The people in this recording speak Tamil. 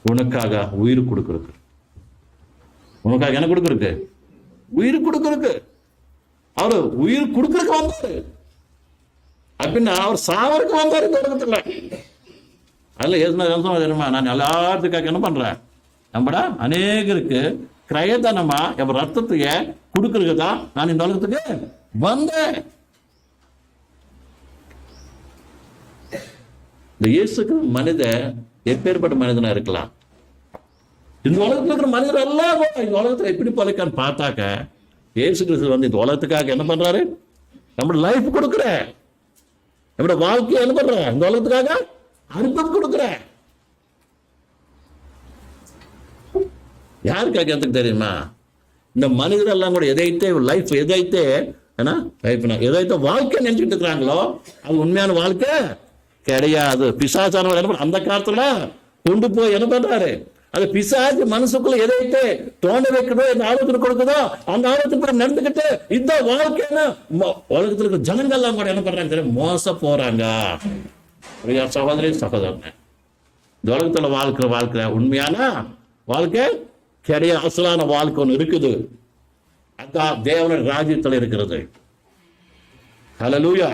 உனக்காக உயிர் கொடுக்கறதுக்கு. உனக்காக என்ன கொடுக்கறதுக்கு? உயிர் கொடுக்கறதுக்கு. அவரு உயிர் கொடுக்கறதுக்கு வந்தாரு. அப்படின்னா அவர் சாவருக்கு வந்தாரு இந்த உலகத்துல. அதுல எதுனா தெரியுமா? நான் எல்லாத்துக்காக என்ன பண்றேன்? நம்மடா அநேகருக்கு கிரயதனமா என் ரத்தத்தைய கொடுக்கறதுக்கு தான் நான் இந்த உலகத்துக்கு வந்தேன். இந்த இயேசுக்கு மனிதன் எப்பேற்பட்ட மனிதனா இருக்கலாம்? இந்த உலகத்துல இருக்கிற மனிதர் எல்லாம் இந்த உலகத்துல எப்படி பழைக்கான்னு பார்த்தாக்க, இயேசு கிறிஸ்து வந்து இந்த உலகத்துக்காக என்ன பண்றாரு? நம்மளோட லைஃப் கொடுக்குற, நம்மளோட வாழ்க்கையை என்ன பண்ற? இந்த உலகத்துக்காக அர்ப்பணம் கொடுக்குற. யாருக்காக எனக்கு தெரியுமா? இந்த மனிதர் எல்லாம் கூட எதைத்தே லைஃப் எதைத்தே எதைத்த வாழ்க்கை நினைச்சுட்டு இருக்கிறாங்களோ அது உண்மையான வாழ்க்கை கிடையாது. பிசாசான அந்த காலத்துல கொண்டு போய் என்ன பண்றாரு? அது பிசாசு மனசுக்குள்ள எதைத்தே தோண்ட வைக்குதோ, இந்த ஆலோசனை கொடுக்குதோ அந்த ஆலோசனை நடந்துகிட்டு இந்த வாழ்க்கைன்னு உலகத்துல இருக்கிற ஜனங்கள் எல்லாம் கூட என்ன பண்றாங்க தெரியும்? மோச போறாங்க. சகோதரி சகோதரன், இந்த உலகத்துல வாழ்க்கை உண்மையான வாழ்க்கை கிடையாது. அசலான வாழ்க்கை ஒன்று இருக்குது. அதான் தேவனுடைய ராஜ்யத்தில் இருக்கிறது. ஹல்லேலூயா.